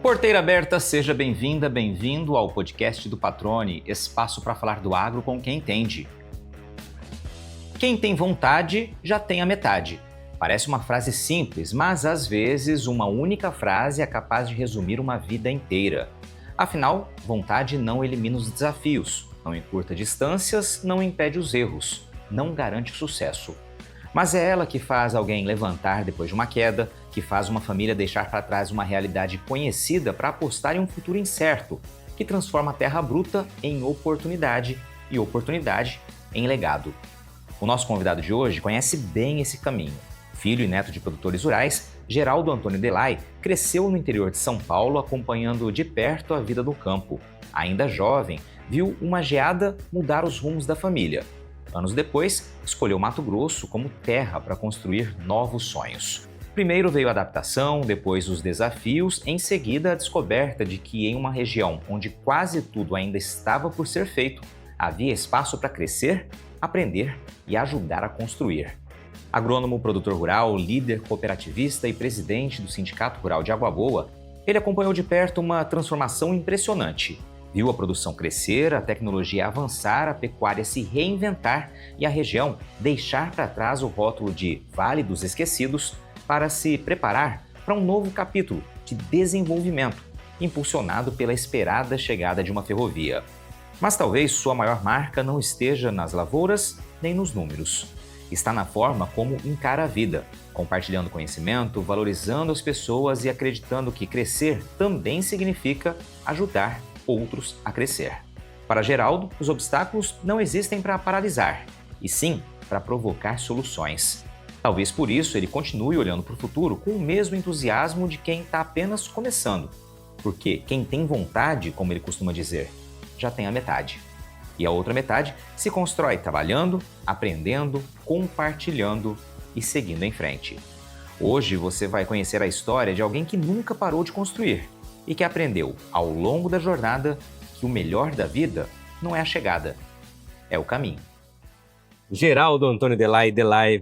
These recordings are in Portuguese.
Porteira aberta, seja bem-vinda, bem-vindo ao podcast do Patrone, espaço para falar do agro com quem entende. Quem tem vontade, já tem a metade. Parece uma frase simples, mas às vezes uma única frase é capaz de resumir uma vida inteira. Afinal, vontade não elimina os desafios, não encurta distâncias, não impede os erros, não garante sucesso. Mas é ela que faz alguém levantar depois de uma queda, que faz uma família deixar para trás uma realidade conhecida para apostar em um futuro incerto, que transforma a terra bruta em oportunidade e oportunidade em legado. O nosso convidado de hoje conhece bem esse caminho. Filho e neto de produtores rurais, Geraldo Antônio Delay cresceu no interior de São Paulo acompanhando de perto a vida do campo. Ainda jovem, viu uma geada mudar os rumos da família. Anos depois, escolheu Mato Grosso como terra para construir novos sonhos. Primeiro veio a adaptação, depois os desafios, em seguida a descoberta de que em uma região onde quase tudo ainda estava por ser feito, havia espaço para crescer, aprender e ajudar a construir. Agrônomo, produtor rural, líder cooperativista e presidente do Sindicato Rural de Água Boa, ele acompanhou de perto uma transformação impressionante. Viu a produção crescer, a tecnologia avançar, a pecuária se reinventar e a região deixar para trás o rótulo de Vale dos Esquecidos para se preparar para um novo capítulo de desenvolvimento, impulsionado pela esperada chegada de uma ferrovia. Mas talvez sua maior marca não esteja nas lavouras nem nos números. Está na forma como encara a vida, compartilhando conhecimento, valorizando as pessoas e acreditando que crescer também significa ajudar outros a crescer. Para Geraldo, os obstáculos não existem para paralisar, e sim para provocar soluções. Talvez por isso ele continue olhando para o futuro com o mesmo entusiasmo de quem está apenas começando. Porque quem tem vontade, como ele costuma dizer, já tem a metade. E a outra metade se constrói trabalhando, aprendendo, compartilhando e seguindo em frente. Hoje você vai conhecer a história de alguém que nunca parou de construir e que aprendeu, ao longo da jornada, que o melhor da vida não é a chegada, é o caminho. Geraldo Antônio Delay,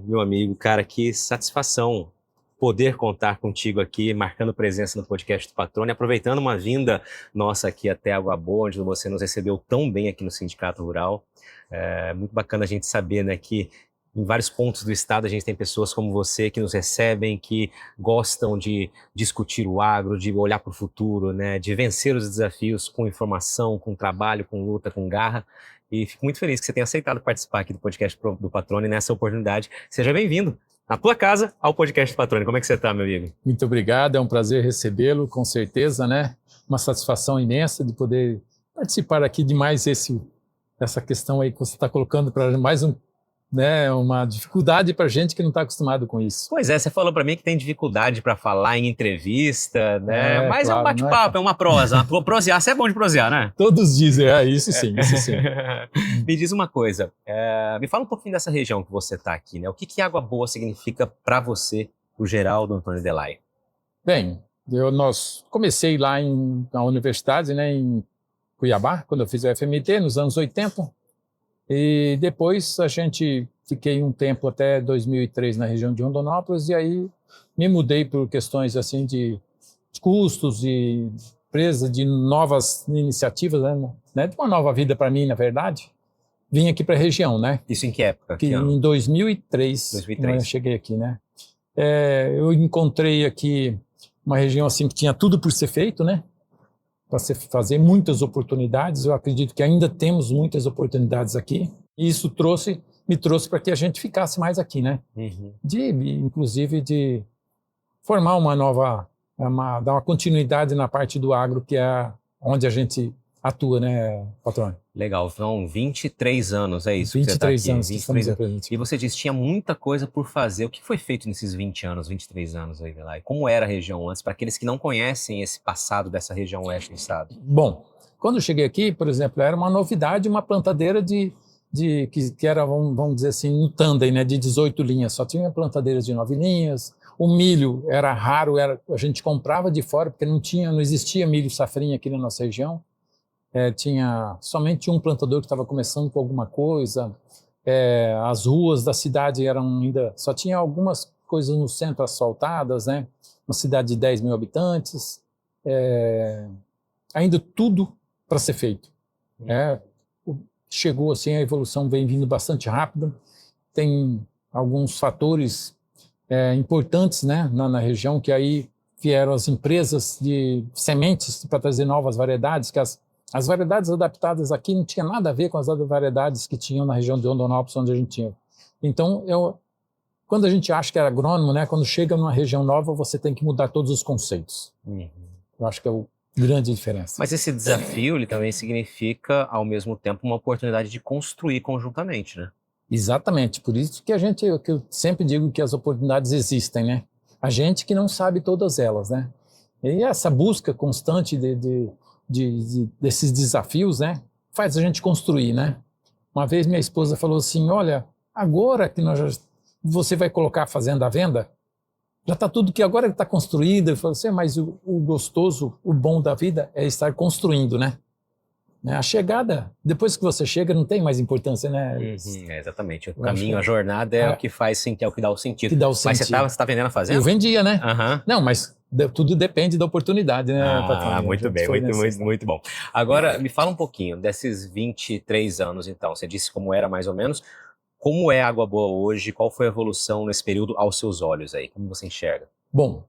meu amigo, cara, que satisfação poder contar contigo aqui, marcando presença no podcast do Patrone, aproveitando uma vinda nossa aqui até Água Boa, onde você nos recebeu tão bem aqui no Sindicato Rural. É muito bacana a gente saber, né, que em vários pontos do estado a gente tem pessoas como você que nos recebem, que gostam de discutir o agro, de olhar para o futuro, né, de vencer os desafios com informação, com trabalho, com luta, com garra. E fico muito feliz que você tenha aceitado participar aqui do podcast do Patrone nessa oportunidade. Seja bem-vindo na tua casa ao podcast do Patrone. Como é que você está, meu amigo? Muito obrigado, é um prazer recebê-lo, com certeza, né? Uma satisfação imensa de poder participar aqui de mais essa questão aí que você está colocando para mais uma dificuldade para gente que não está acostumado com isso. Pois é, você falou para mim que tem dificuldade para falar em entrevista, né? Mas claro, é um bate-papo, é uma prosa. Prosear, você é bom de prosear, né? Todos dizem, isso sim, isso sim. Me diz uma coisa, me fala um pouquinho dessa região que você está aqui, né? O que Água Boa significa para você, o Geraldo Antônio Delay? Bem, nós comecei lá na universidade, né, em Cuiabá, quando eu fiz o FMT, nos anos 80. E depois fiquei um tempo até 2003 na região de Rondonópolis e aí me mudei por questões assim de custos e empresa de novas iniciativas, né, de uma nova vida para mim, na verdade. Vim aqui para a região, né? Isso em que época? Em 2003, eu cheguei aqui, né? Eu encontrei aqui uma região assim que tinha tudo por ser feito, né? Para se fazer muitas oportunidades. Eu acredito que ainda temos muitas oportunidades aqui. E isso me trouxe para que a gente ficasse mais aqui, né? Uhum. Inclusive de formar dar uma continuidade na parte do agro, que é onde a gente atua, né, patrão? Legal, são 23 anos, é isso? 23 que você tá aqui, anos. 23 anos. E você disse que tinha muita coisa por fazer. O que foi feito nesses 23 anos aí, Delay? Como era a região antes, para aqueles que não conhecem esse passado dessa região oeste do estado? Bom, quando eu cheguei aqui, por exemplo, era uma novidade, uma plantadeira que era, vamos dizer assim, um tandem, né, de 18 linhas. Só tinha plantadeiras de 9 linhas. O milho era raro, a gente comprava de fora, porque não existia milho safrinha aqui na nossa região. Tinha somente um plantador que estava começando com alguma coisa. as ruas da cidade eram ainda... Só tinha algumas coisas no centro asfaltadas, né? Uma cidade de 10 mil habitantes. Ainda tudo para ser feito. Chegou assim, a evolução vem vindo bastante rápida. Tem alguns fatores importantes, né, na região, que aí vieram as empresas de sementes para trazer novas variedades, que as variedades adaptadas aqui não tinha nada a ver com as variedades que tinham na região de Rondonópolis, onde a gente tinha. Então, quando a gente acha que é agrônomo, né, quando chega numa região nova, você tem que mudar todos os conceitos. Eu acho que é a grande diferença. Mas esse desafio, ele também significa, ao mesmo tempo, uma oportunidade de construir conjuntamente, né? Exatamente, por isso que que eu sempre digo que as oportunidades existem, né? A gente que não sabe todas elas, né? E essa busca constante desses desafios, né, faz a gente construir, né? Uma vez minha esposa falou assim, olha, agora que você vai colocar a fazenda à venda, já está tudo que agora está construído. Eu falei assim, mas o gostoso, o bom da vida é estar construindo, né? A chegada, depois que você chega, não tem mais importância, né? Exatamente. O caminho, a jornada é o que faz, sim, que é o que dá o sentido. Que dá o sentido. Mas você tá vendendo a fazenda? Eu vendia, né? Não, mas tudo depende da oportunidade, né, patrão? Muito bem, muito bom. Agora, me fala um pouquinho desses 23 anos, então. Você disse como era mais ou menos. Como é a Água Boa hoje? Qual foi a evolução nesse período aos seus olhos aí? Como você enxerga? Bom,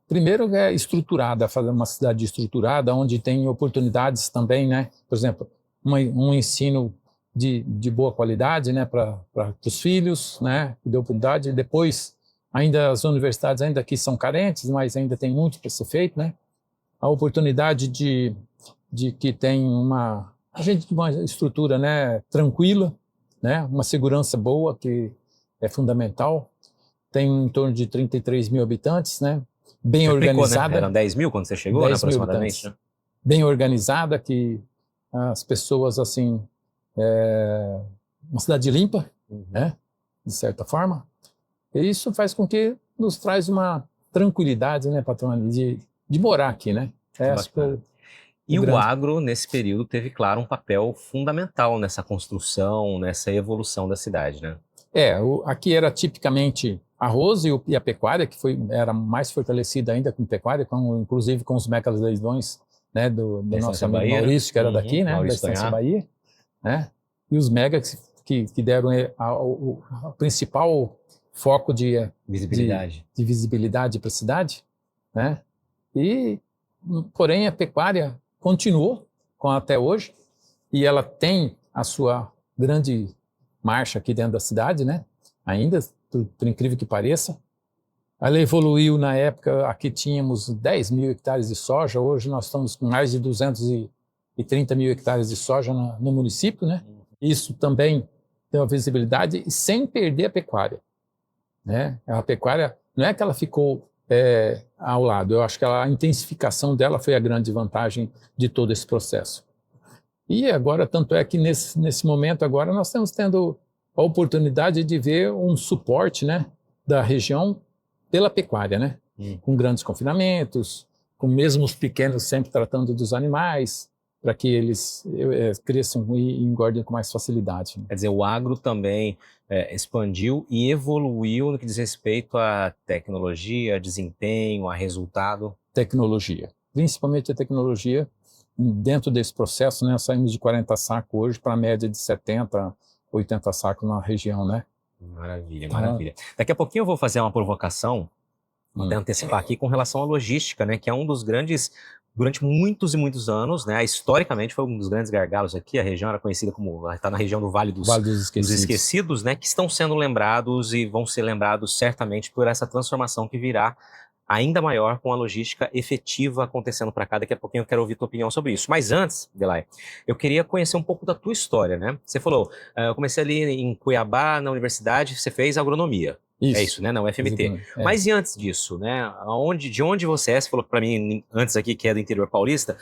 primeiro é estruturada, fazer uma cidade estruturada, onde tem oportunidades também, né? Por exemplo, um ensino de boa qualidade, né, para os filhos, né? De oportunidade. Depois, ainda as universidades ainda aqui são carentes, mas ainda tem muito para ser feito, né? A oportunidade de que tem uma estrutura, né, tranquila, né? Uma segurança boa, que é fundamental. Tem em torno de 33 mil habitantes, né? Bem organizada. Né? Eram 10 mil quando você chegou, 10 né, aproximadamente? Né? Bem organizada, que as pessoas, assim, uma cidade limpa, né? De certa forma. E isso faz com que nos traz uma tranquilidade, né, patrão, de morar aqui, né? E o agro, nesse período, teve, claro, um papel fundamental nessa construção, nessa evolução da cidade, né? Aqui era tipicamente arroz e a pecuária, que era mais fortalecida ainda com pecuária, inclusive com os mega-leilões, né, do nosso amigo Bahia, Maurício, que era daqui, né, da Estância Bahia, né? E os megas que deram o principal foco de visibilidade para a cidade, né? Porém, a pecuária continuou até hoje, e ela tem a sua grande marcha aqui dentro da cidade, né? Ainda, por incrível que pareça. Ela evoluiu na época, aqui tínhamos 10 mil hectares de soja, hoje nós estamos com mais de 230 mil hectares de soja no município, né? Isso também tem uma visibilidade, e sem perder a pecuária, né? A pecuária, não é que ela ficou ao lado, eu acho que a intensificação dela foi a grande vantagem de todo esse processo. E agora, tanto é que nesse momento agora nós estamos tendo a oportunidade de ver um suporte, né, da região pela pecuária, né? Com grandes confinamentos, com mesmo os pequenos sempre tratando dos animais, para que eles cresçam e engordem com mais facilidade. Quer dizer, o agro também expandiu e evoluiu no que diz respeito à tecnologia, a desempenho, a resultado? Tecnologia, principalmente a tecnologia. Dentro desse processo, né, saímos de 40 sacos hoje para a média de 70, 80 sacos na região, né? Maravilha, maravilha. Daqui a pouquinho eu vou fazer uma provocação, vou até antecipar aqui com relação à logística, né, que é um dos grandes, durante muitos e muitos anos, né, historicamente foi um dos grandes gargalos aqui. A região era conhecida como, está na região do Vale dos Esquecidos, né, que estão sendo lembrados e vão ser lembrados certamente por essa transformação que virá ainda maior com a logística efetiva acontecendo para cá. Daqui a pouquinho eu quero ouvir tua opinião sobre isso. Mas antes, Delay, eu queria conhecer um pouco da tua história, né? Você falou, eu comecei ali em Cuiabá, na universidade, você fez agronomia. Isso. É isso, né? Na UFMT. Mas e antes disso, né? De onde você é? Você falou para mim antes aqui que é do interior paulista.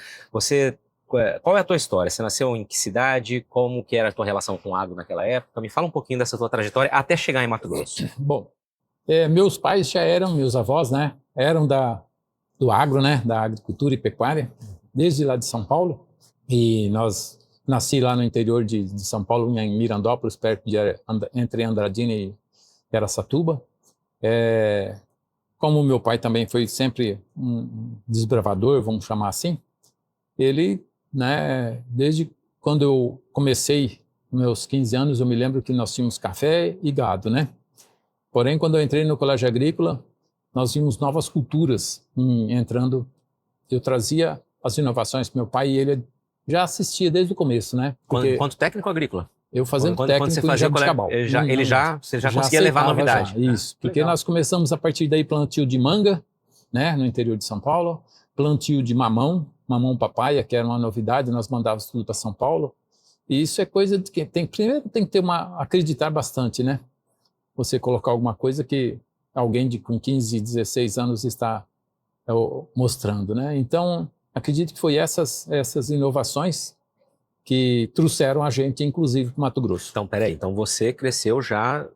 Qual é a tua história? Você nasceu em que cidade? Como que era a tua relação com o agro naquela época? Me fala um pouquinho dessa tua trajetória até chegar em Mato Grosso. Bom, meus pais já eram, meus avós, né? Eram do agro, né? Da agricultura e pecuária, desde lá de São Paulo. E nós nasci lá no interior de São Paulo, em Mirandópolis, perto de entre Andradina e Araçatuba. Como meu pai também foi sempre um desbravador, vamos chamar assim, ele, né, desde quando eu comecei meus 15 anos, eu me lembro que nós tínhamos café e gado, né? Porém, quando eu entrei no colégio agrícola, nós vimos novas culturas entrando. Eu trazia as inovações para meu pai e ele já assistia desde o começo, né? Quanto técnico agrícola? Eu fazendo Quando técnico você em fazia Jabuticabal. você já conseguia levar a novidade. Já, isso, porque Legal. nós começamos a partir daí plantio de manga, né, no interior de São Paulo, plantio de mamão papaya, que era uma novidade, nós mandávamos tudo para São Paulo. E isso é coisa de que primeiro tem que ter acreditar bastante, né? Você colocar alguma coisa que alguém com 15, 16 anos está mostrando, né? Então, acredito que foi essas inovações que trouxeram a gente, inclusive, para o Mato Grosso. Então, peraí. Então, você cresceu já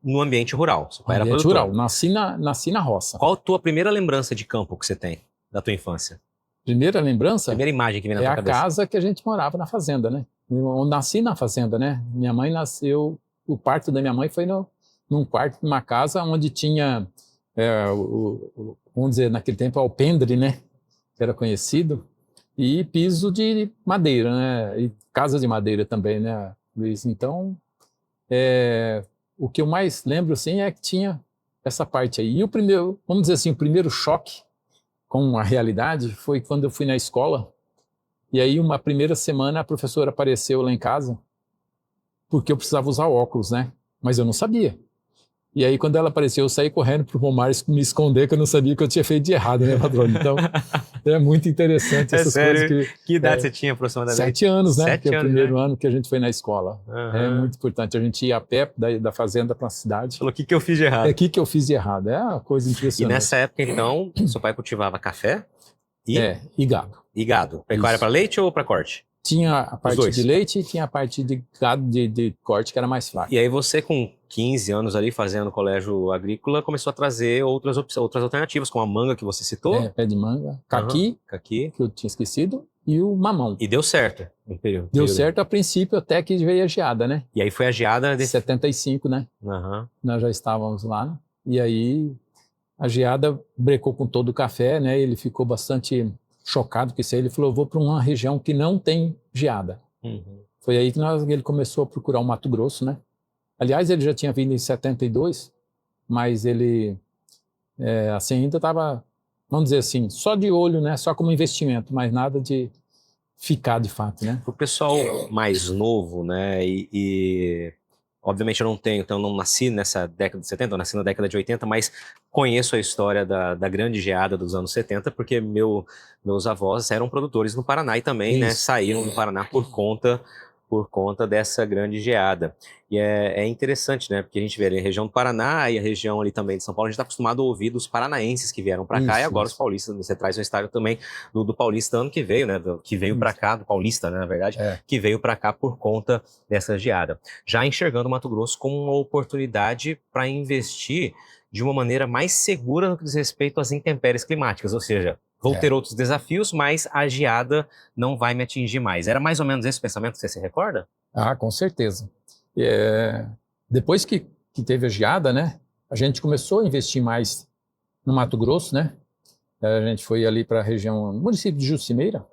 no ambiente rural. Seu pai era Ambiente produtor. rural. Nasci na roça. Qual a tua primeira lembrança de campo que você tem da tua infância? Primeira lembrança? Primeira imagem que vem na é tua a cabeça. casa que a gente morava na fazenda, né? Eu nasci na fazenda, né? Minha mãe nasceu... O parto da minha mãe foi num quarto de uma casa onde tinha, vamos dizer, naquele tempo, alpendre, né? Que era conhecido. E piso de madeira, né? E casa de madeira também, né, Luiz? Então, o que eu mais lembro, assim, é que tinha essa parte aí. E o primeiro, vamos dizer assim, o primeiro choque com a realidade foi quando eu fui na escola. E aí, uma primeira semana, a professora apareceu lá em casa porque eu precisava usar óculos, né? Mas eu não sabia. E aí, quando ela apareceu, eu saí correndo para o Romar me esconder, que eu não sabia que eu tinha feito de errado, né, patrão? Então, é muito interessante essas coisas. Que idade você tinha, aproximadamente? 7 anos, né? 7 que é o anos, primeiro né? ano que a gente foi na escola. É muito importante. A gente ia a pé da fazenda para a cidade. Falou, o que eu fiz de errado? O que eu fiz de errado? É uma coisa impressionante. E nessa época, então, seu pai cultivava café e gado. E gado. Pecuária para leite ou para corte? Tinha a parte de leite e tinha a parte de gado de corte, que era mais fraca. E aí você, com 15 anos ali, fazendo colégio agrícola, começou a trazer outras alternativas, como a manga que você citou. Pé de manga. Caqui, que eu tinha esquecido, e o mamão. E deu certo no período. Deu certo a princípio, até que veio a geada, né? E aí foi a geada... De 75, né? Nós já estávamos lá. E aí a geada brecou com todo o café, né? Ele ficou bastante... chocado com isso aí, ele falou, eu vou para uma região que não tem geada. Foi aí que ele começou a procurar o Mato Grosso, né? Aliás, ele já tinha vindo em 72, mas ele, assim, ainda estava, vamos dizer assim, só de olho, né? Só como investimento, mas nada de ficar de fato, né? Para o pessoal mais novo, né, obviamente eu não nasci nessa década de 70, eu nasci na década de 80, mas conheço a história da grande geada dos anos 70, porque meus avós eram produtores no Paraná e também, né, saíram do Paraná por conta dessa grande geada. E é interessante, né, porque a gente vê ali a região do Paraná e a região ali também de São Paulo, a gente está acostumado a ouvir dos paranaenses que vieram para cá, e agora os paulistas, você traz uma história também do paulistano que veio, né, que veio para cá, do paulista, né, na verdade, que veio para cá por conta dessa geada. Já enxergando o Mato Grosso como uma oportunidade para investir de uma maneira mais segura no que diz respeito às intempéries climáticas, ou seja, vou ter outros desafios, mas a geada não vai me atingir mais. Era mais ou menos esse pensamento que você se recorda? Ah, com certeza. Depois que teve a geada, né, a gente começou a investir mais no Mato Grosso, né? A gente foi ali para a região, no município de Jucimeira.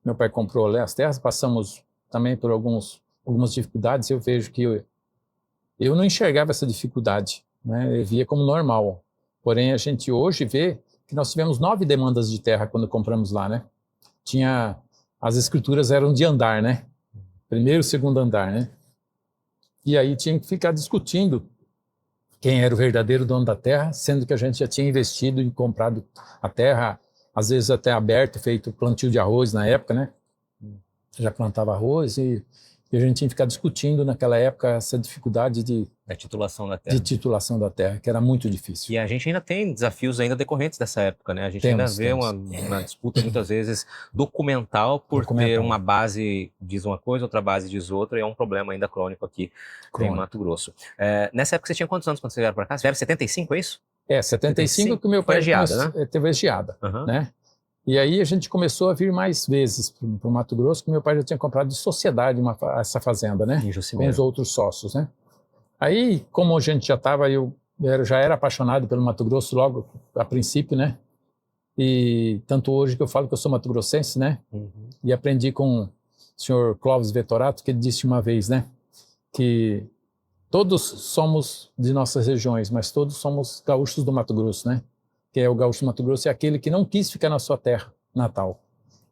Meu pai comprou ali as terras, passamos também por algumas dificuldades. Eu vejo que eu não enxergava essa dificuldade, né? Eu via como normal. Porém, a gente hoje vê que nós tivemos 9 demandas de terra quando compramos lá, né? As escrituras eram de andar, né? Primeiro, segundo andar, né? E aí tinha que ficar discutindo quem era o verdadeiro dono da terra, sendo que a gente já tinha investido e comprado a terra, às vezes até aberto, feito plantio de arroz na época, né? Já plantava arroz e a gente tinha que ficar discutindo naquela época essa dificuldade da titulação da terra. De titulação da terra, que era muito difícil. E a gente ainda tem desafios ainda decorrentes dessa época, né? A gente ainda vê uma disputa muitas vezes documental por ter uma base diz uma coisa, outra base diz outra, e é um problema ainda crônico aqui em Mato Grosso. Nessa época você tinha quantos anos quando você vieram para cá? Você vieram em 75, é isso? 75 que o meu pai teve a geada, né? E aí a gente começou a vir mais vezes para o Mato Grosso, que meu pai já tinha comprado de sociedade essa fazenda, né? Com os outros sócios, né? Aí, como a gente já estava, já era apaixonado pelo Mato Grosso logo a princípio, né? E tanto hoje que eu falo que eu sou mato-grossense, né? E aprendi com o senhor Clóvis Vettorato, que ele disse uma vez, né? Que todos somos de nossas regiões, mas todos somos gaúchos do Mato Grosso, né? Que é o gaúcho do Mato Grosso, é aquele que não quis ficar na sua terra natal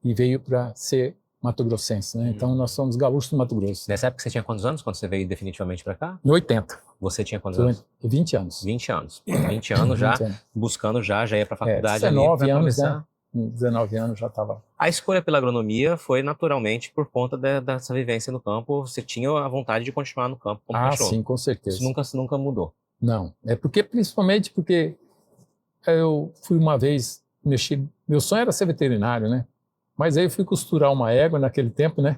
e veio para ser mato-grossense, né? Então nós somos gaúchos do Mato Grosso. Nessa época você tinha quantos anos quando você veio definitivamente para cá? Em 80. Você tinha quantos anos? 20 anos. 20 anos. 20 anos já, 20 anos. Buscando já ia para a faculdade. 19 ali anos, começar. né? 19 anos já estava. A escolha pela agronomia foi naturalmente por conta dessa vivência no campo. Você tinha a vontade de continuar no campo como cachorro. Sim, com certeza. Isso nunca mudou. Não, principalmente porque eu fui uma vez mexer, meu sonho era ser veterinário, né? Mas aí eu fui costurar uma égua naquele tempo, né?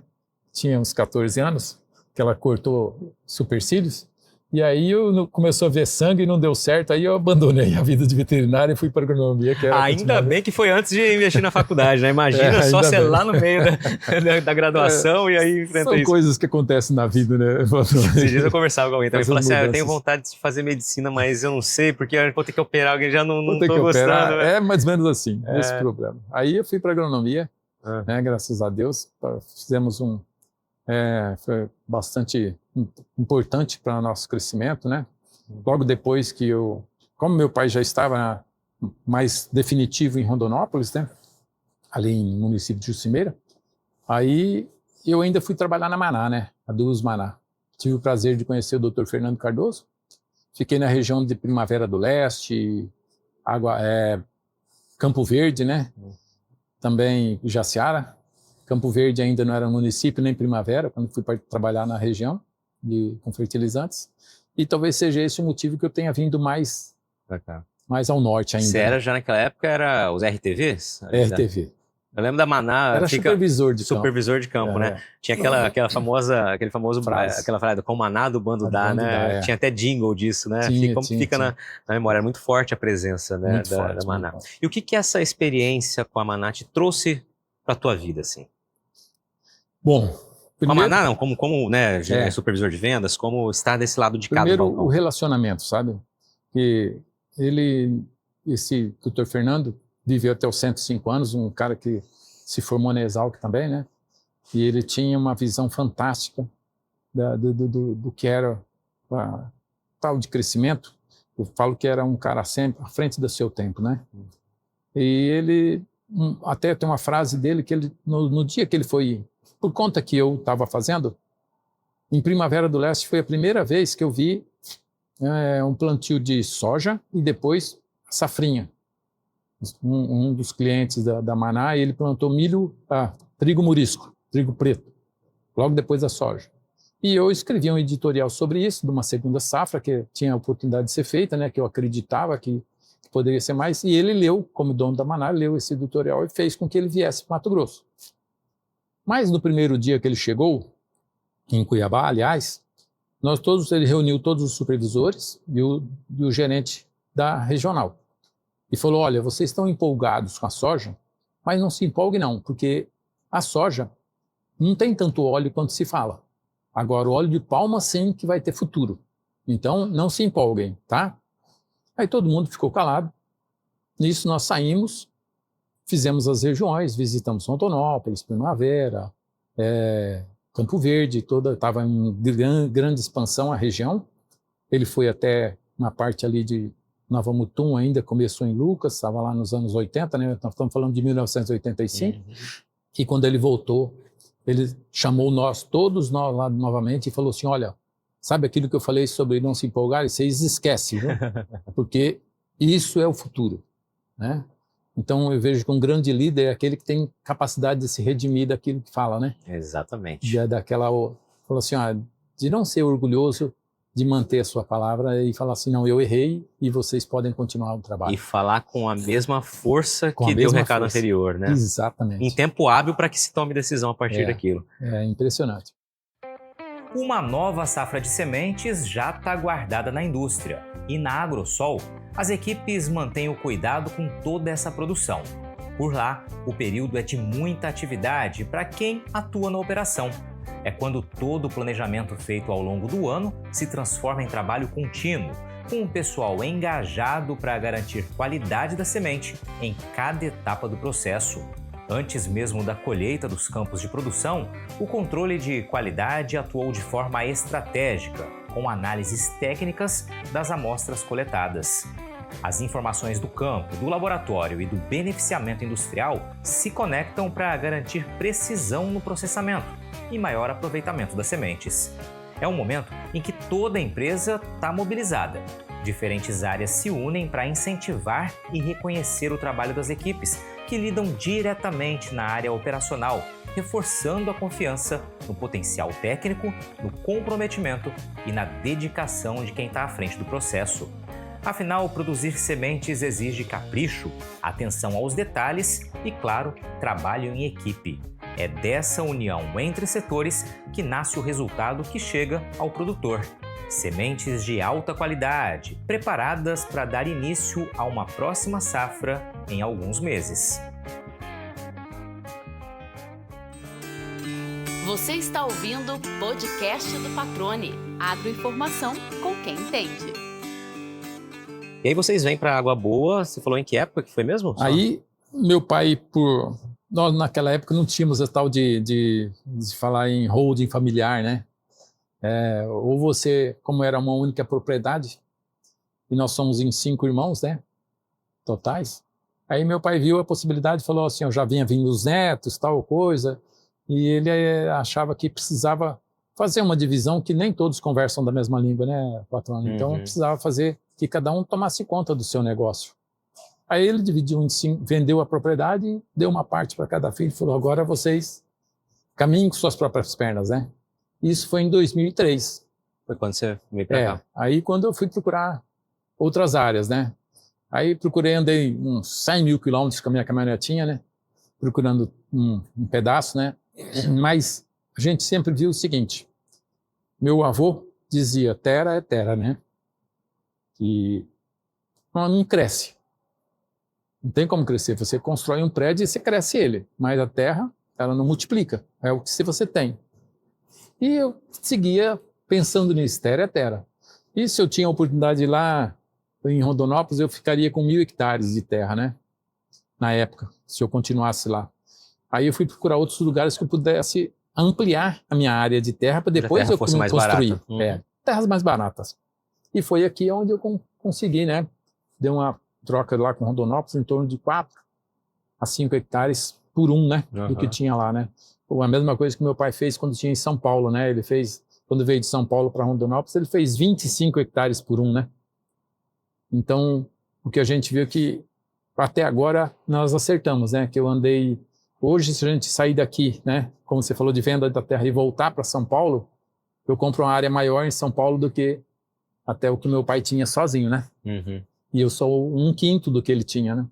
Tinha uns 14 anos, que ela cortou supercílios, e aí começou a ver sangue e não deu certo, aí eu abandonei a vida de veterinário e fui para agronomia. Que era Ainda bem que foi antes de investir na faculdade, né? Imagina só ser lá no meio da graduação e aí enfrenta São isso. coisas que acontecem na vida, né? Esses dias eu conversava com alguém também, falava assim, eu tenho mudanças. vontade de fazer medicina, mas eu não sei, porque eu vou ter que operar alguém, já não Vou ter tô que gostando. operar. Né? É mais ou menos assim, esse problema. Aí eu fui para agronomia, né, graças a Deus, fizemos foi bastante importante para o nosso crescimento, né? Logo depois que como meu pai já estava mais definitivo em Rondonópolis, né? Ali no município de Jucimeira, aí eu ainda fui trabalhar na Maná, né? A Duas Maná. Tive o prazer de conhecer o Dr. Fernando Cardoso. Fiquei na região de Primavera do Leste, Campo Verde, né? Também Jaciara. Campo Verde ainda não era município nem Primavera, quando fui trabalhar na região com fertilizantes. E talvez seja esse o motivo que eu tenha vindo mais ao norte ainda. Você era já naquela época, era os RTVs? RTV. Eu lembro da Maná. Era supervisor de campo, né? Tinha aquele famoso aquela frase, com Maná do bando dá, né? Tinha até jingle disso, né? Fica na memória, é muito forte a presença, né, da Maná. E o que essa experiência com a Maná te trouxe para a tua vida, assim? Bom, primeiro, a Maná não, como né, supervisor de vendas, como estar desse lado de cá do primeiro balcão. o relacionamento, sabe? Que esse Dr. Fernando viveu até os 105 anos, um cara que se formou na Exalc também, né? E ele tinha uma visão fantástica do que era tal de crescimento. Eu falo que era um cara sempre à frente do seu tempo, né? E ele, até tem uma frase dele que ele, no dia que ele foi, por conta que eu estava fazendo, em Primavera do Leste foi a primeira vez que eu vi um plantio de soja e depois safrinha. Um dos clientes da Maná, ele plantou trigo murisco, trigo preto, logo depois da soja. E eu escrevi um editorial sobre isso, de uma segunda safra, que tinha a oportunidade de ser feita, né, que eu acreditava que poderia ser mais, e ele leu, como dono da Maná, leu esse editorial e fez com que ele viesse para Mato Grosso. Mas no primeiro dia que ele chegou, em Cuiabá, aliás, ele reuniu todos os supervisores e o gerente da regional. E falou, olha, vocês estão empolgados com a soja, mas não se empolguem não, porque a soja não tem tanto óleo quanto se fala. Agora, o óleo de palma sim que vai ter futuro. Então, não se empolguem, tá? Aí todo mundo ficou calado. Nisso nós saímos, fizemos as regiões, visitamos Rondonópolis, Primavera, Campo Verde, estava em grande expansão a região. Ele foi até uma parte ali de Nova Mutum, ainda começou em Lucas, estava lá nos anos 80, né? Nós estamos falando de 1985. E quando ele voltou, ele chamou todos nós lá novamente e falou assim, olha, sabe aquilo que eu falei sobre não se empolgar? Vocês esquecem, viu? Porque isso é o futuro, né? Então eu vejo que um grande líder é aquele que tem capacidade de se redimir daquilo que fala, né? Exatamente. Falou assim, de não ser orgulhoso, de manter a sua palavra e falar assim, não, eu errei e vocês podem continuar o trabalho. E falar com a mesma força que deu o recado anterior, né? Exatamente. Em tempo hábil para que se tome decisão a partir daquilo. É impressionante. Uma nova safra de sementes já está guardada na indústria. E na AgroSol, as equipes mantêm o cuidado com toda essa produção. Por lá, o período é de muita atividade para quem atua na operação. É quando todo o planejamento feito ao longo do ano se transforma em trabalho contínuo, com o pessoal engajado para garantir qualidade da semente em cada etapa do processo. Antes mesmo da colheita dos campos de produção, o controle de qualidade atuou de forma estratégica, com análises técnicas das amostras coletadas. As informações do campo, do laboratório e do beneficiamento industrial se conectam para garantir precisão no processamento e maior aproveitamento das sementes. É um momento em que toda a empresa está mobilizada. Diferentes áreas se unem para incentivar e reconhecer o trabalho das equipes, que lidam diretamente na área operacional, reforçando a confiança no potencial técnico, no comprometimento e na dedicação de quem está à frente do processo. Afinal, produzir sementes exige capricho, atenção aos detalhes e, claro, trabalho em equipe. É dessa união entre setores que nasce o resultado que chega ao produtor. Sementes de alta qualidade, preparadas para dar início a uma próxima safra em alguns meses. Você está ouvindo o podcast do Patrone. Agroinformação com quem entende. E aí vocês vêm para Água Boa, você falou em que época que foi mesmo? Aí, meu pai, nós naquela época não tínhamos a tal de falar em holding familiar, né? Ou você, como era uma única propriedade, e nós somos em 5 irmãos, né? Totais. Aí meu pai viu a possibilidade e falou assim, eu já vinha vindo os netos, tal coisa, e ele achava que precisava fazer uma divisão que nem todos conversam da mesma língua, né, patrão? Então precisava fazer que cada um tomasse conta do seu negócio. Aí ele dividiu em 5, vendeu a propriedade, deu uma parte para cada filho e falou, agora vocês caminhem com suas próprias pernas, né? Isso foi em 2003. Foi quando você veio para cá? Aí quando eu fui procurar outras áreas, né? Aí andei uns 100 mil quilômetros com a minha caminhonetinha, né? Procurando um pedaço, né? Mas a gente sempre viu o seguinte, meu avô dizia, terra é terra, né? Que não cresce. Não tem como crescer. Você constrói um prédio e você cresce ele, mas a terra, ela não multiplica. É o que você tem. E eu seguia pensando nisso, terra é terra. E se eu tinha a oportunidade de ir lá em Rondonópolis, eu ficaria com 1.000 hectares de terra, né? Na época, se eu continuasse lá. Aí eu fui procurar outros lugares que eu pudesse ampliar a minha área de terra para depois eu construir. Terras mais baratas. E foi aqui onde eu consegui, né? Deu uma troca lá com Rondonópolis em torno de 4 a 5 hectares por né? Do que tinha lá, né? A mesma coisa que meu pai fez quando tinha em São Paulo, né? Ele fez, quando veio de São Paulo para Rondonópolis, ele fez 25 hectares por né? Então, o que a gente viu que até agora nós acertamos, né? Que eu andei, hoje se a gente sair daqui, né? Como você falou de venda da terra e voltar para São Paulo, eu compro uma área maior em São Paulo do que até o que meu pai tinha sozinho, né? E eu sou 1/5 do que ele tinha, né?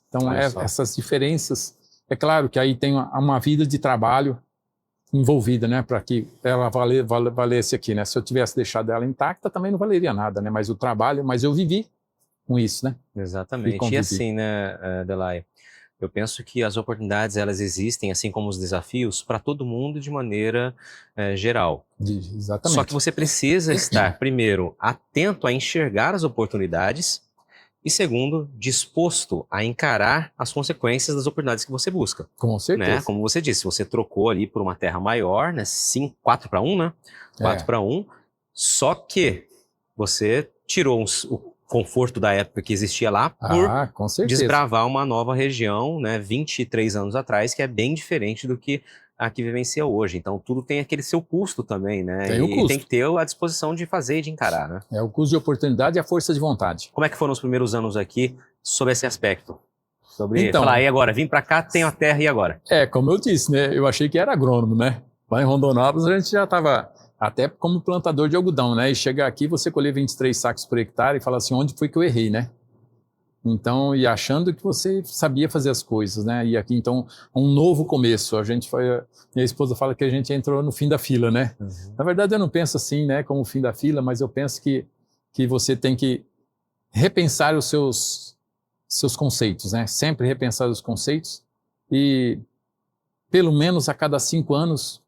Então, essas diferenças, é claro que aí tem uma vida de trabalho envolvida, né? Para que ela valesse aqui, né? Se eu tivesse deixado ela intacta, também não valeria nada, né? Mas o trabalho, mas eu vivi com isso, né? Exatamente. E assim, né, Delay, eu penso que as oportunidades, elas existem, assim como os desafios, para todo mundo de maneira geral. Exatamente. Só que você precisa estar, primeiro, atento a enxergar as oportunidades e, segundo, disposto a encarar as consequências das oportunidades que você busca. Com certeza. Né? Como você disse, você trocou ali por uma terra maior, né? 4/1, né? 4/1, só que você tirou o conforto da época que existia lá por desbravar uma nova região, né, 23 anos atrás, que é bem diferente do que a que vivencia hoje. Então, tudo tem aquele seu custo também, né? E tem que ter a disposição de fazer e de encarar, né? É o custo de oportunidade e a força de vontade. Como é que foram os primeiros anos aqui sobre esse aspecto? Sobre falar, e agora? Vim para cá, tenho a terra, e agora? Como eu disse, né? Eu achei que era agrônomo, né? Lá em Rondonópolis a gente já estava até como plantador de algodão, né? E chegar aqui, você colher 23 sacos por hectare e falar assim, onde foi que eu errei, né? Então, e achando que você sabia fazer as coisas, né? E aqui, então, um novo começo. Minha esposa fala que a gente entrou no fim da fila, né? Na verdade, eu não penso assim, né? Como o fim da fila, mas eu penso que você tem que repensar os seus conceitos, né? Sempre repensar os conceitos e, pelo menos a cada 5 anos,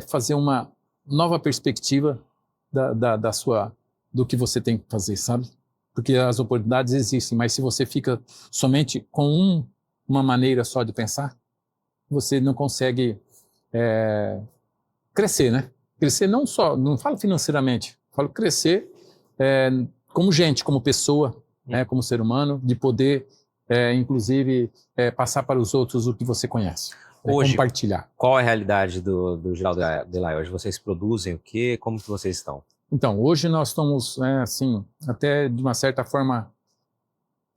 fazer uma nova perspectiva do que você tem que fazer, sabe? Porque as oportunidades existem, mas se você fica somente com uma maneira só de pensar, você não consegue crescer, né? Crescer não falo financeiramente, falo crescer como gente, como pessoa, né? Como ser humano, de poder, inclusive, passar para os outros o que você conhece. Hoje, compartilhar. Qual é a realidade do Geraldo Delay? Hoje vocês produzem o quê? Como que vocês estão? Então, hoje nós estamos, assim, até de uma certa forma,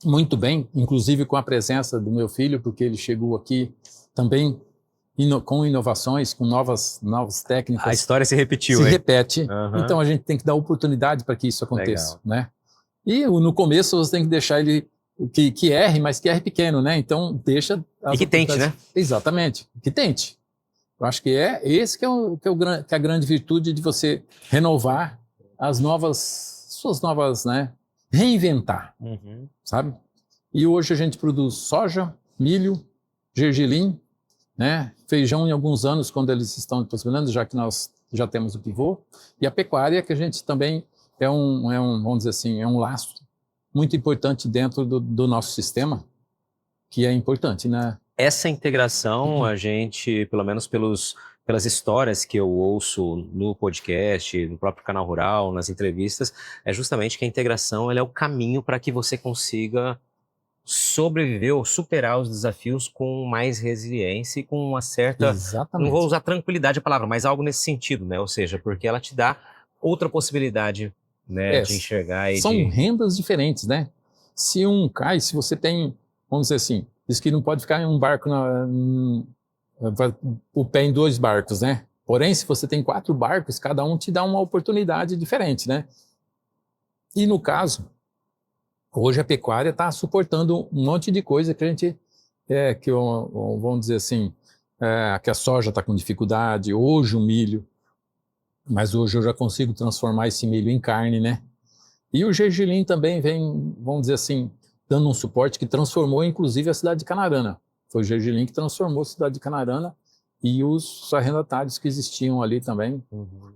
muito bem, inclusive com a presença do meu filho, porque ele chegou aqui também com inovações, com novas técnicas. A história se repetiu, Se hein? repete. Uhum. Então, a gente tem que dar oportunidade para que isso aconteça, né? E no começo você tem que deixar ele que erre, mas que erre pequeno, né? Então, deixa... E que tente, né? Exatamente, que tente. Eu acho que esse que é a grande virtude de você renovar suas novas, né? Reinventar, sabe? E hoje a gente produz soja, milho, gergelim, né? Feijão em alguns anos, quando eles estão possibilitando, já que nós já temos o pivô. E a pecuária, que a gente também vamos dizer assim, é um laço muito importante dentro do nosso sistema, que é importante, né? Essa integração, a gente, pelo menos pelas histórias que eu ouço no podcast, no próprio canal Rural, nas entrevistas, é justamente que a integração ela é o caminho para que você consiga sobreviver ou superar os desafios com mais resiliência e com uma certa... Exatamente. Não vou usar tranquilidade a palavra, mas algo nesse sentido, né? Ou seja, porque ela te dá outra possibilidade, né, de enxergar e são rendas diferentes, né? Se você tem, vamos dizer assim, diz que não pode ficar em um barco, o pé em 2 barcos, né? Porém, se você tem 4 barcos, cada um te dá uma oportunidade diferente, né? E no caso, hoje a pecuária está suportando um monte de coisa que a gente, vamos dizer assim, que a soja está com dificuldade, hoje o milho, mas hoje eu já consigo transformar esse milho em carne, né? E o gergelim também vem, vamos dizer assim, dando um suporte que transformou, inclusive, a cidade de Canarana. Foi o gergelim que transformou a cidade de Canarana e os arrendatários que existiam ali também.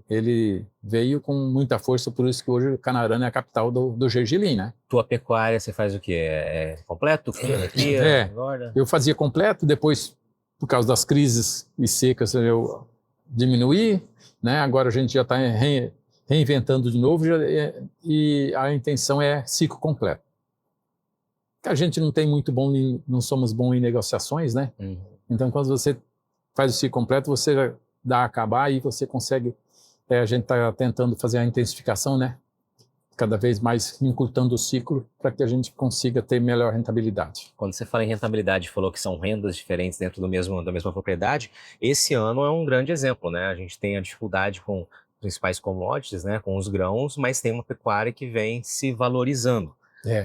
Ele veio com muita força, por isso que hoje Canarana é a capital do gergelim, né? Tua pecuária, você faz o quê? É completo? Eu fazia completo, depois, por causa das crises e secas, eu diminuí, né? Agora a gente já está reinventando de novo e a intenção é ciclo completo. A gente não somos bons em negociações, né? Então, quando você faz o ciclo completo, você já dá a acabar e você consegue... a gente está tentando fazer a intensificação, né? Cada vez mais encurtando o ciclo para que a gente consiga ter melhor rentabilidade. Quando você fala em rentabilidade, falou que são rendas diferentes dentro da mesma propriedade, esse ano é um grande exemplo, né? A gente tem a dificuldade com principais commodities, né? Com os grãos, mas tem uma pecuária que vem se valorizando.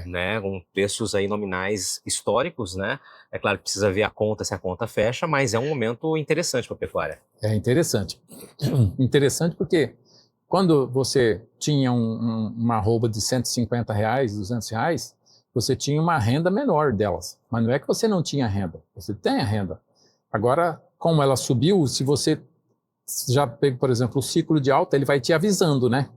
Né, com preços aí nominais históricos, né? É claro que precisa ver a conta, se a conta fecha, mas é um momento interessante para a pecuária. É interessante. Interessante porque quando você tinha uma arroba de R$150, R$200, você tinha uma renda menor delas. Mas não é que você não tinha renda, você tem a renda. Agora, como ela subiu, se você já pega, por exemplo, o ciclo de alta, ele vai te avisando, né?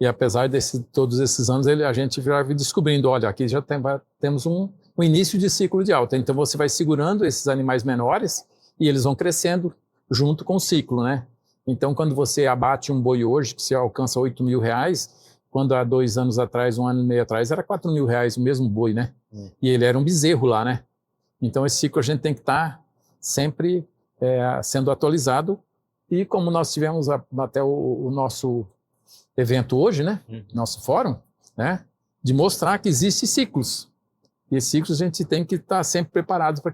E apesar de todos esses anos, a gente vai descobrindo, olha, aqui já temos um início de ciclo de alta. Então você vai segurando esses animais menores e eles vão crescendo junto com o ciclo, né? Então quando você abate um boi hoje, que você alcança R$8.000, quando há 2 anos atrás, 1 ano e meio atrás, era R$4.000 o mesmo boi, né? E ele era um bezerro lá, né? Então esse ciclo a gente tem que estar sempre sendo atualizado. E como nós tivemos até o nosso evento hoje, né? Nosso fórum, né? De mostrar que existem ciclos. E esses ciclos a gente tem que estar sempre preparado para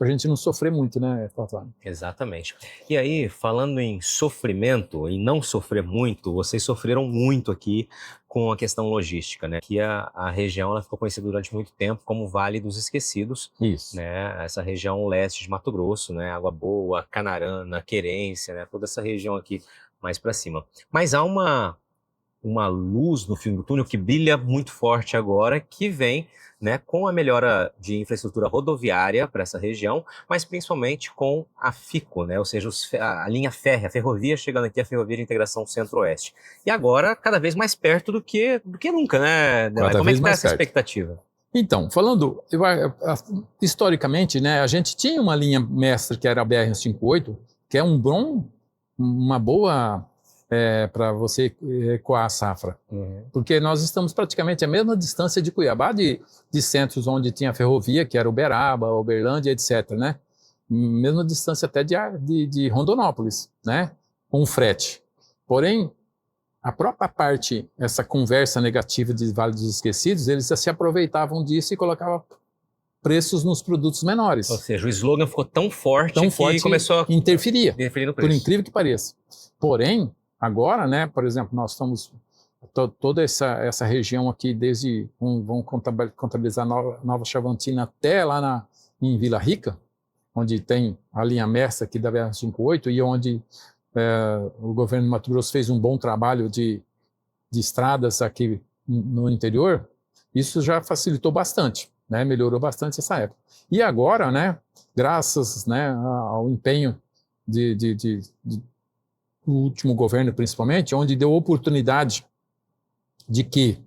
a gente não sofrer muito, né, Platão? Exatamente. E aí, falando em sofrimento, em não sofrer muito, vocês sofreram muito aqui com a questão logística, né? Que a região ela ficou conhecida durante muito tempo como Vale dos Esquecidos. Isso. Né? Essa região leste de Mato Grosso, né? Água Boa, Canarana, Querência, né? Toda essa região aqui mais para cima. Mas há uma uma luz no fim do túnel que brilha muito forte agora, que vem, né, com a melhora de infraestrutura rodoviária para essa região, mas principalmente com a FICO, né, ou seja, a linha férrea, a ferrovia chegando aqui, a Ferrovia de Integração Centro-Oeste. E agora, cada vez mais perto do que nunca, né, Delay? Como é que está essa expectativa? Então, falando historicamente, né, a gente tinha uma linha mestra que era a BR-158, que é uma boa para você ecoar a safra. Porque nós estamos praticamente à mesma distância de Cuiabá, de centros onde tinha ferrovia, que era Uberaba, Uberlândia, etc., né? Mesma distância até de Rondonópolis, né? Com frete. Porém, a própria parte, essa conversa negativa de Vale dos Esquecidos, eles se aproveitavam disso e colocavam preços nos produtos menores. Ou seja, o slogan ficou tão forte que começou a interferir no preço. Por incrível que pareça. Porém, agora, né, por exemplo, nós estamos toda essa região aqui, desde vamos contabilizar Nova Chavantina até lá em Vila Rica, onde tem a linha mestra aqui da BR-158 e onde o governo de Mato Grosso fez um bom trabalho de estradas aqui no interior. Isso já facilitou bastante, né, melhorou bastante essa época. E agora, né, graças, né, ao empenho do último governo, principalmente, onde deu oportunidade de que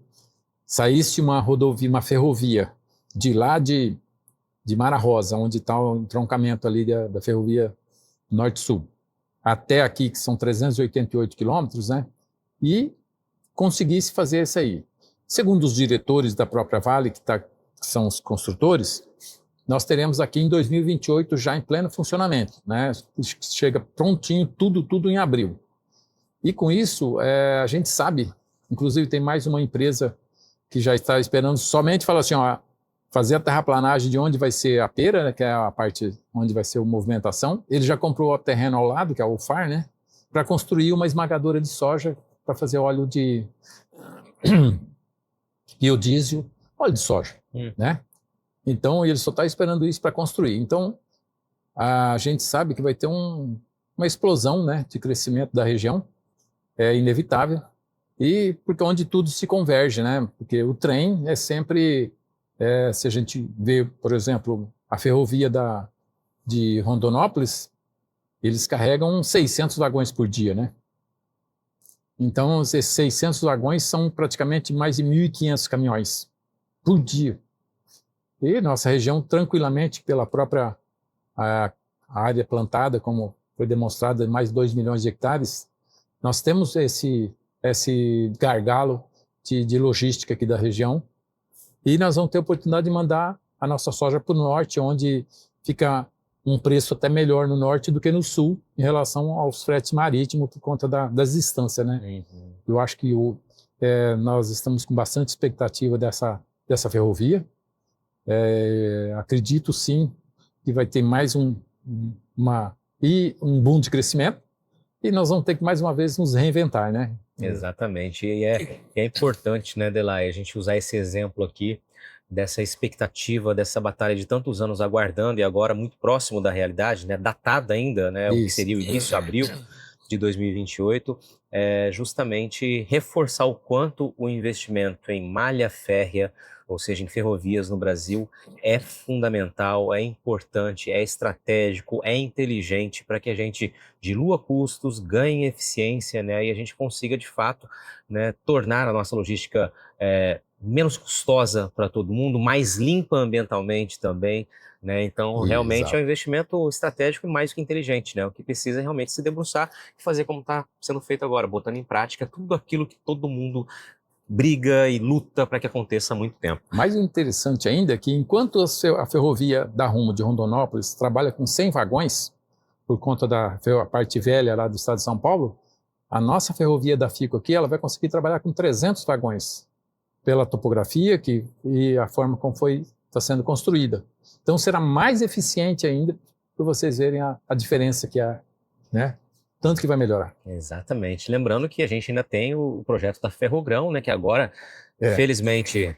saísse uma ferrovia de lá de Mara Rosa, onde está o entroncamento ali da ferrovia Norte-Sul, até aqui, que são 388 quilômetros, né? E conseguisse fazer isso aí. Segundo os diretores da própria Vale, que são os construtores, nós teremos aqui em 2028 já em pleno funcionamento, né? Chega prontinho, tudo em abril. E com isso, a gente sabe, inclusive tem mais uma empresa que já está esperando somente falar assim, ó, fazer a terraplanagem de onde vai ser a pera, né, que é a parte onde vai ser a movimentação. Ele já comprou o terreno ao lado, que é o FAR, né, para construir uma esmagadora de soja para fazer óleo de biodiesel, óleo de soja, né? Então, ele só está esperando isso para construir. Então, a gente sabe que vai ter uma explosão, né, de crescimento da região, é inevitável, e porque onde tudo se converge, né? Porque o trem é sempre, se a gente vê, por exemplo, a ferrovia de Rondonópolis, eles carregam 600 vagões por dia, né? Então, esses 600 vagões são praticamente mais de 1.500 caminhões por dia. E nossa região, tranquilamente, pela própria a área plantada, como foi demonstrado, mais de 2 milhões de hectares, nós temos esse gargalo de logística aqui da região, e nós vamos ter a oportunidade de mandar a nossa soja para o norte, onde fica um preço até melhor no norte do que no sul, em relação aos fretes marítimos, por conta das distâncias, né? Eu acho que nós estamos com bastante expectativa dessa ferrovia. Acredito sim que vai ter mais um boom de crescimento, e nós vamos ter que mais uma vez nos reinventar, né? Exatamente, e é importante, né, Delay, a gente usar esse exemplo aqui dessa expectativa, dessa batalha de tantos anos aguardando e agora muito próximo da realidade, né, datada ainda, né, o que seria o início de abril de 2028, justamente reforçar o quanto o investimento em malha férrea, ou seja, em ferrovias no Brasil, é fundamental, é importante, é estratégico, é inteligente para que a gente dilua custos, ganhe eficiência, né, e a gente consiga, de fato, né, tornar a nossa logística menos custosa para todo mundo, mais limpa ambientalmente também, né? Então, realmente é um investimento estratégico e mais que inteligente, né? O que precisa é realmente se debruçar e fazer como está sendo feito agora, botando em prática tudo aquilo que todo mundo briga e luta para que aconteça há muito tempo. Mais interessante ainda é que enquanto a ferrovia da Rumo de Rondonópolis trabalha com 100 vagões, por conta da parte velha lá do estado de São Paulo, a nossa ferrovia da FICO aqui, ela vai conseguir trabalhar com 300 vagões, pela topografia e a forma como está sendo construída. Então será mais eficiente ainda, para vocês verem a diferença que há, né? Tanto que vai melhorar. Exatamente. Lembrando que a gente ainda tem o projeto da Ferrogrão, né, que agora, felizmente,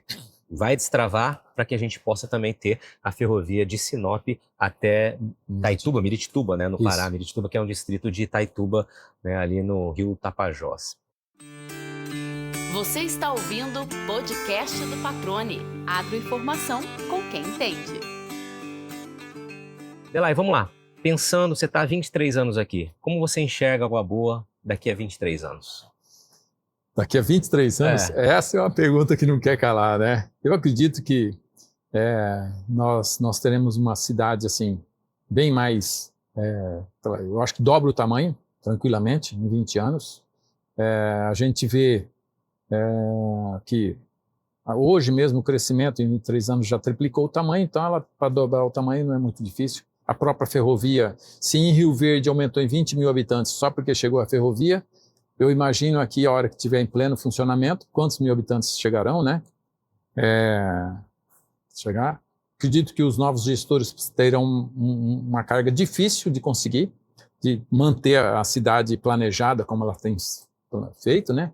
vai destravar para que a gente possa também ter a ferrovia de Sinop até Miritituba, né, no Pará. Miritituba, que é um distrito de Itaituba, né, ali no rio Tapajós. Você está ouvindo o podcast do Patrone. Agroinformação com quem entende. Delay, vamos lá. Pensando, você está há 23 anos aqui. Como você enxerga Água Boa daqui a 23 anos? Daqui a 23 anos? Essa é uma pergunta que não quer calar, né? Eu acredito que nós teremos uma cidade assim, bem mais... eu acho que dobra o tamanho, tranquilamente, em 20 anos. A gente vê que hoje mesmo o crescimento em 23 anos já triplicou o tamanho, então para dobrar o tamanho não é muito difícil. A própria ferrovia, se em Rio Verde aumentou em 20 mil habitantes só porque chegou a ferrovia, eu imagino aqui a hora que estiver em pleno funcionamento, quantos mil habitantes chegarão, né? Acredito que os novos gestores terão uma carga difícil de conseguir, de manter a cidade planejada como ela tem feito, né?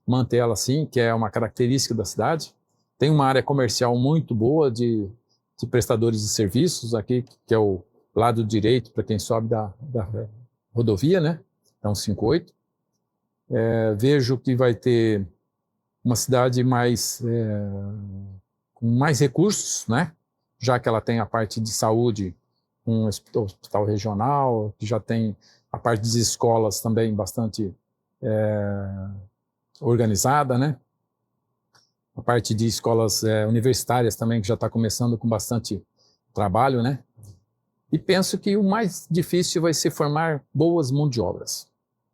Manter ela assim, que é uma característica da cidade. Tem uma área comercial muito boa de prestadores de serviços aqui, que é o lado direito para quem sobe da rodovia, né? É um 58. Vejo que vai ter uma cidade com mais recursos, né? Já que ela tem a parte de saúde, um hospital regional, que já tem a parte de escolas também bastante organizada, né? A parte de escolas universitárias também, que já está começando com bastante trabalho, né? E penso que o mais difícil vai ser formar boas mãos de obras.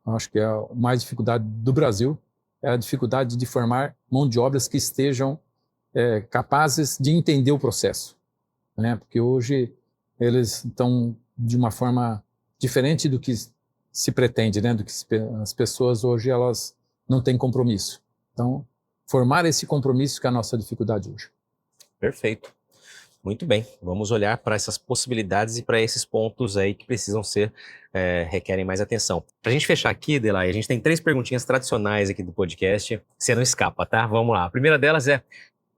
Acho que a mais dificuldade do Brasil é a dificuldade de formar mão de obras que estejam capazes de entender o processo, né? Porque hoje eles estão de uma forma diferente do que se pretende, né? Do que as pessoas hoje elas não têm compromisso. Então, formar esse compromisso que é a nossa dificuldade hoje. Perfeito. Muito bem. Vamos olhar para essas possibilidades e para esses pontos aí que precisam requerem mais atenção. Para a gente fechar aqui, Delay, a gente tem 3 perguntinhas tradicionais aqui do podcast. Você não escapa, tá? Vamos lá. A primeira delas é: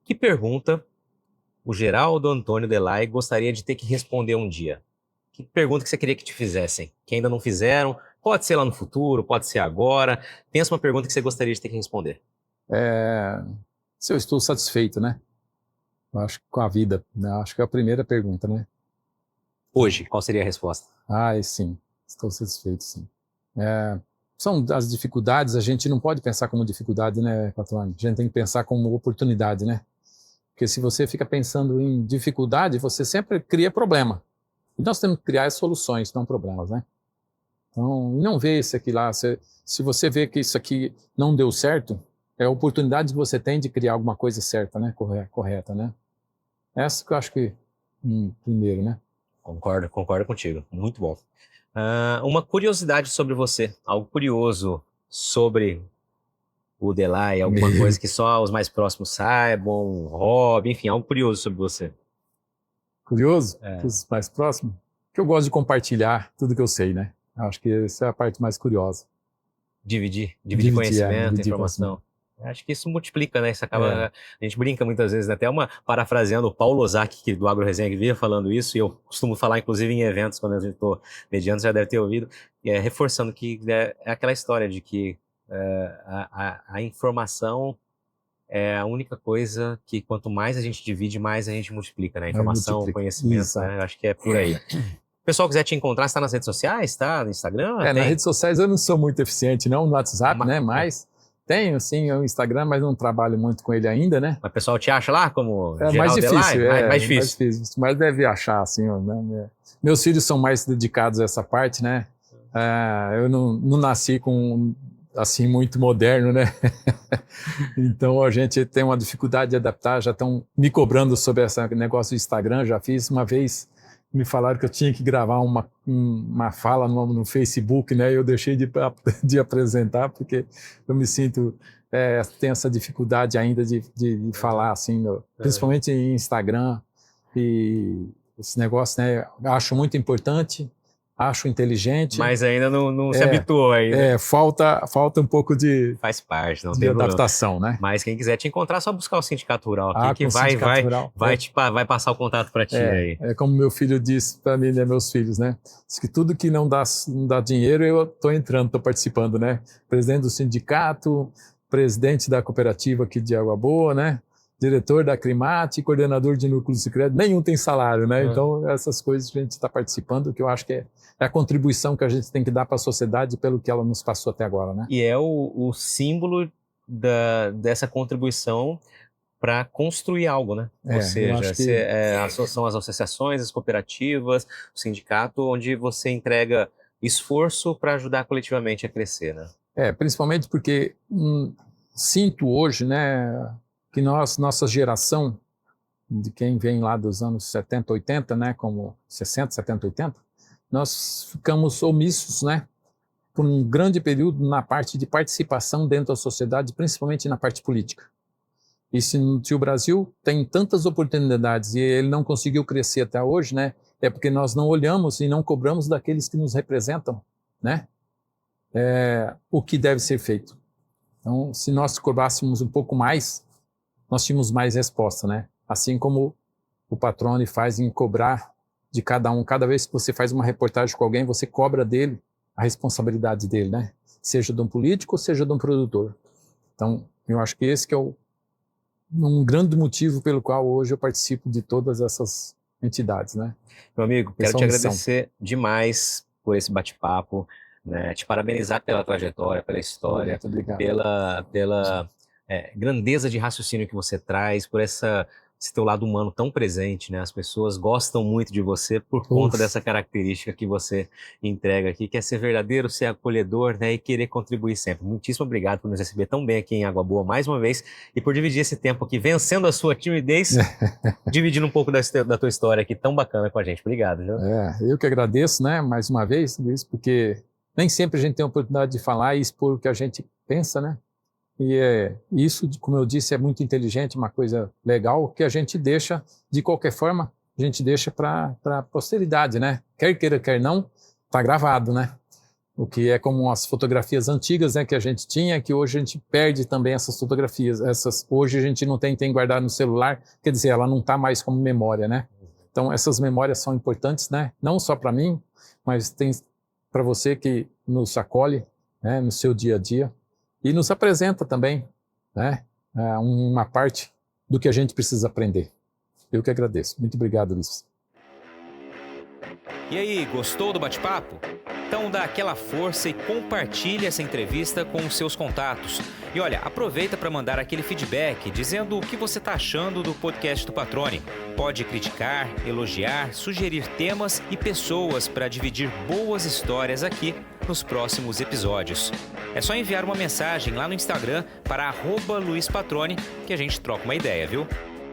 que pergunta o Geraldo Antônio Delay gostaria de ter que responder um dia? Que pergunta que você queria que te fizessem? Que ainda não fizeram? Pode ser lá no futuro, pode ser agora. Pensa uma pergunta que você gostaria de ter que responder. Se eu estou satisfeito, né? Eu acho que com a vida, né? Acho que é a primeira pergunta, né? Hoje, qual seria a resposta? Sim, estou satisfeito, sim. São as dificuldades, a gente não pode pensar como dificuldade, né, Patrone? A gente tem que pensar como oportunidade, né? Porque se você fica pensando em dificuldade, você sempre cria problema. E nós temos que criar soluções, não problemas, né? Então, não ver isso aqui lá. Se você vê que isso aqui não deu certo, é a oportunidade que você tem de criar alguma coisa certa, né? Correta, né? Essa que eu acho que, primeiro, né? Concordo contigo. Muito bom. Uma curiosidade sobre você, algo curioso sobre o Delay, alguma coisa que só os mais próximos saibam, um hobby, enfim, algo curioso sobre você. Curioso? Os mais próximos? Que eu gosto de compartilhar tudo que eu sei, né? Acho que essa é a parte mais curiosa. Dividir conhecimento, informação. Acho que isso multiplica, né? Isso acaba, a gente brinca muitas vezes, né? Até parafraseando o Paulo Ozaki, do Agro Resenha, que vinha falando isso, e eu costumo falar, inclusive, em eventos, quando a gente estou mediando, você já deve ter ouvido, reforçando que é aquela história de que a informação é a única coisa que, quanto mais a gente divide, mais a gente multiplica, né? Informação, conhecimento, né? Acho que é por aí. O pessoal quiser te encontrar, você está nas redes sociais, tá? No Instagram? Nas redes sociais eu não sou muito eficiente, não, no WhatsApp, né? Mas tenho, sim, o Instagram, mas não trabalho muito com ele ainda, né? Mas o pessoal te acha lá como mais difícil, mais difícil. Mas deve achar, assim, né? Meus filhos são mais dedicados a essa parte, né? Eu não nasci com, assim, muito moderno, né? Então a gente tem uma dificuldade de adaptar, já estão me cobrando sobre esse negócio do Instagram, já fiz uma vez, me falaram que eu tinha que gravar uma fala no Facebook, né? Eu deixei de apresentar, porque eu me sinto, tenho essa dificuldade ainda de falar, assim, principalmente em Instagram, e esse negócio, né? Acho muito importante, acho inteligente. Mas ainda não se habituou ainda. Falta um pouco de... Faz parte, não de tem adaptação, né? Mas quem quiser te encontrar, é só buscar o Sindicato Rural aqui, que vai passar o contato para ti aí. É como meu filho disse para mim, né, meus filhos, né? Diz que tudo que não dá dinheiro, eu estou entrando, estou participando, né? Presidente do sindicato, presidente da cooperativa aqui de Água Boa, né? Diretor da Acrimate, coordenador de núcleo de crédito, nenhum tem salário, né? Então, essas coisas a gente está participando, que eu acho que é a contribuição que a gente tem que dar para a sociedade pelo que ela nos passou até agora, né? E é o símbolo dessa contribuição para construir algo, né? Ou seja, são as associações, as cooperativas, o sindicato, onde você entrega esforço para ajudar coletivamente a crescer, né? Principalmente porque sinto hoje, né, que nossa geração, de quem vem lá dos anos 70, 80, né, como 60, 70, 80, nós ficamos omissos, né, por um grande período na parte de participação dentro da sociedade, principalmente na parte política. E se o Brasil tem tantas oportunidades e ele não conseguiu crescer até hoje, né, é porque nós não olhamos e não cobramos daqueles que nos representam, né, o que deve ser feito. Então, se nós cobrássemos um pouco mais, nós tínhamos mais resposta, né? Assim como o Patrone faz em cobrar de cada um. Cada vez que você faz uma reportagem com alguém, você cobra dele a responsabilidade dele, né? Seja de um político ou seja de um produtor. Então, eu acho que esse que é um grande motivo pelo qual hoje eu participo de todas essas entidades, né? Meu amigo, quero te agradecer demais por esse bate-papo, né? Te parabenizar pela trajetória, pela história, pela grandeza de raciocínio que você traz, por esse teu lado humano tão presente, né? As pessoas gostam muito de você por conta dessa característica que você entrega aqui, que é ser verdadeiro, ser acolhedor, né? E querer contribuir sempre. Muitíssimo obrigado por nos receber tão bem aqui em Água Boa mais uma vez e por dividir esse tempo aqui, vencendo a sua timidez, dividindo um pouco da tua história aqui tão bacana com a gente. Obrigado, viu? Eu que agradeço, né? Mais uma vez, Luiz, porque nem sempre a gente tem a oportunidade de falar e expor o que a gente pensa, né? E isso, como eu disse, é muito inteligente, uma coisa legal, que a gente deixa, de qualquer forma, a gente deixa para a posteridade, né? Quer queira, quer não, está gravado, né? O que é como as fotografias antigas, né, que a gente tinha, que hoje a gente perde também essas fotografias. Hoje a gente não tem guardado no celular, quer dizer, ela não está mais como memória, né? Então, essas memórias são importantes, né? Não só para mim, mas tem para você que nos acolhe, né, no seu dia a dia e nos apresenta também, né, uma parte do que a gente precisa aprender. Eu que agradeço. Muito obrigado, Luiz. E aí, gostou do bate-papo? Então dá aquela força e compartilha essa entrevista com os seus contatos. E olha, aproveita para mandar aquele feedback dizendo o que você está achando do podcast do Patrone. Pode criticar, elogiar, sugerir temas e pessoas para dividir boas histórias aqui nos próximos episódios. É só enviar uma mensagem lá no Instagram para @LuizPatrone que a gente troca uma ideia, viu?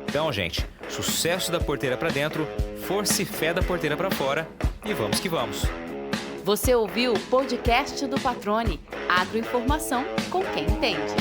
Então, gente, sucesso da porteira para dentro, força e fé da porteira para fora e vamos que vamos. Você ouviu o podcast do Patrone, agroinformação com quem entende.